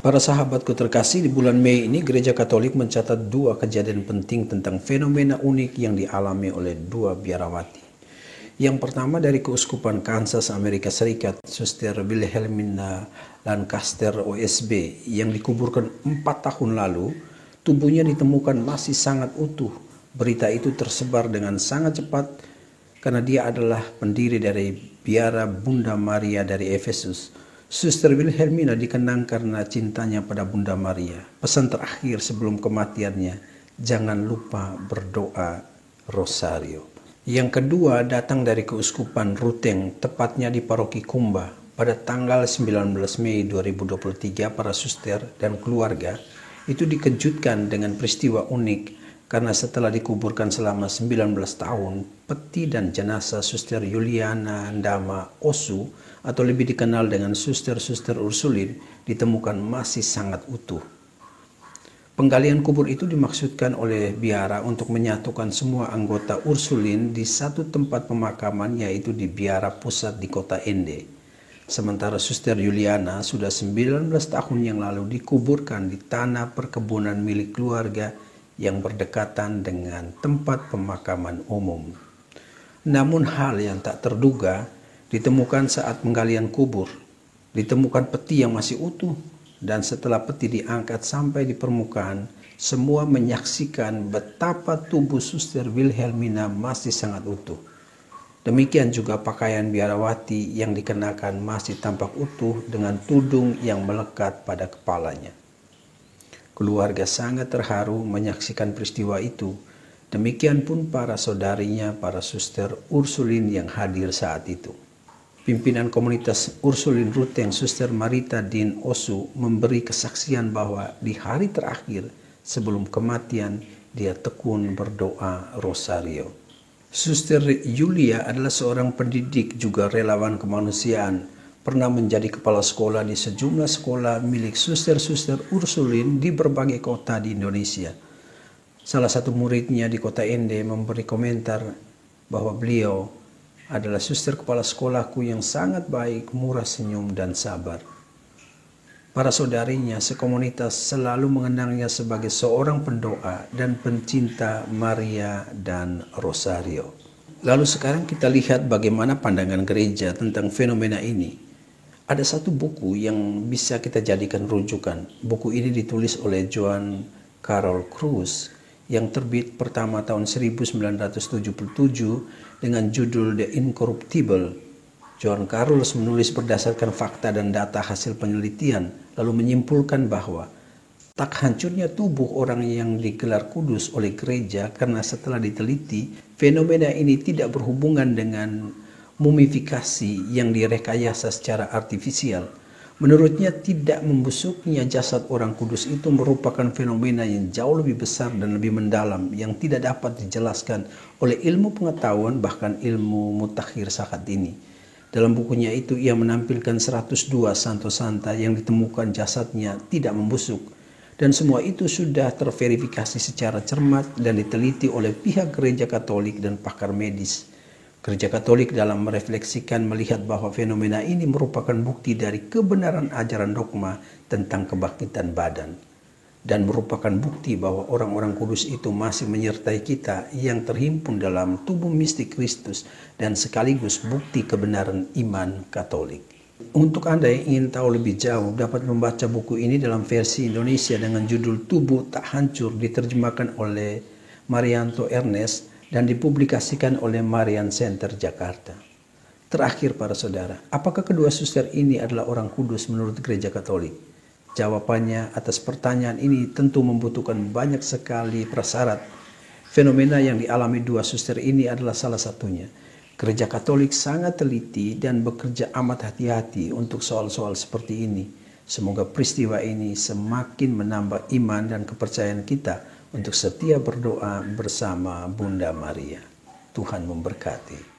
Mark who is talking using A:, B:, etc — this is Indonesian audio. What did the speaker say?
A: Para sahabatku terkasih, di bulan Mei ini Gereja Katolik mencatat dua kejadian penting tentang fenomena unik yang dialami oleh dua biarawati. Yang pertama dari Keuskupan Kansas, Amerika Serikat, Suster Wilhelmina Lancaster OSB yang dikuburkan 4 tahun lalu, tubuhnya ditemukan masih sangat utuh. Berita itu tersebar dengan sangat cepat karena dia adalah pendiri dari Biara Bunda Maria dari Efesus. Suster Wilhelmina dikenang karena cintanya pada Bunda Maria. Pesan terakhir sebelum kematiannya, jangan lupa berdoa rosario. Yang kedua datang dari Keuskupan Ruteng, tepatnya di Paroki Kumba. Pada tanggal 19 Mei 2023, para suster dan keluarga itu dikejutkan dengan peristiwa unik karena setelah dikuburkan selama 19 tahun, peti dan jenazah Suster Juliana Ndama Osu atau lebih dikenal dengan Suster-Suster Ursulin ditemukan masih sangat utuh. Penggalian kubur itu dimaksudkan oleh biara untuk menyatukan semua anggota Ursulin di satu tempat pemakaman, yaitu di biara pusat di kota Ende. Sementara Suster Juliana sudah 19 tahun yang lalu dikuburkan di tanah perkebunan milik keluarga yang berdekatan dengan tempat pemakaman umum. Namun hal yang tak terduga ditemukan saat penggalian kubur. Ditemukan peti yang masih utuh, dan setelah peti diangkat sampai di permukaan, semua menyaksikan betapa tubuh Suster Wilhelmina masih sangat utuh. Demikian juga pakaian biarawati yang dikenakan masih tampak utuh dengan tudung yang melekat pada kepalanya. Keluarga sangat terharu menyaksikan peristiwa itu. Demikian pun para saudarinya, para suster Ursulin yang hadir saat itu. Pimpinan komunitas Ursulin Ruteng, Suster Marita Din Osu, memberi kesaksian bahwa di hari terakhir sebelum kematian dia tekun berdoa rosario. Suster Julia adalah seorang pendidik juga relawan kemanusiaan. Pernah menjadi kepala sekolah di sejumlah sekolah milik suster-suster Ursulin di berbagai kota di Indonesia. Salah satu muridnya di kota Ende memberi komentar bahwa beliau adalah suster kepala sekolahku yang sangat baik, murah senyum, dan sabar. Para saudarinya sekomunitas selalu mengenangnya sebagai seorang pendoa dan pencinta Maria dan Rosario. Lalu sekarang kita lihat bagaimana pandangan gereja tentang fenomena ini. Ada satu buku yang bisa kita jadikan rujukan. Buku ini ditulis oleh Joan Carol Cruz yang terbit pertama tahun 1977 dengan judul The Incorruptible. Joan Carlos menulis berdasarkan fakta dan data hasil penelitian, lalu menyimpulkan bahwa tak hancurnya tubuh orang yang digelar kudus oleh gereja karena setelah diteliti, fenomena ini tidak berhubungan dengan mumifikasi yang direkayasa secara artifisial. Menurutnya, tidak membusuknya jasad orang kudus itu merupakan fenomena yang jauh lebih besar dan lebih mendalam yang tidak dapat dijelaskan oleh ilmu pengetahuan, bahkan ilmu mutakhir saat ini. Dalam bukunya itu ia menampilkan 102 santo santa yang ditemukan jasadnya tidak membusuk, dan semua itu sudah terverifikasi secara cermat dan diteliti oleh pihak Gereja Katolik dan pakar medis. Gereja Katolik dalam merefleksikan melihat bahwa fenomena ini merupakan bukti dari kebenaran ajaran dogma tentang kebangkitan badan, dan merupakan bukti bahwa orang-orang kudus itu masih menyertai kita yang terhimpun dalam tubuh mistik Kristus, dan sekaligus bukti kebenaran iman Katolik. Untuk Anda yang ingin tahu lebih jauh, dapat membaca buku ini dalam versi Indonesia dengan judul Tubuh Tak Hancur, diterjemahkan oleh Marianto Ernest dan dipublikasikan oleh Marian Center Jakarta. Terakhir para saudara, apakah kedua suster ini adalah orang kudus menurut Gereja Katolik? Jawabannya atas pertanyaan ini tentu membutuhkan banyak sekali prasyarat. Fenomena yang dialami dua suster ini adalah salah satunya. Gereja Katolik sangat teliti dan bekerja amat hati-hati untuk soal-soal seperti ini. Semoga peristiwa ini semakin menambah iman dan kepercayaan kita untuk setia berdoa bersama Bunda Maria. Tuhan memberkati.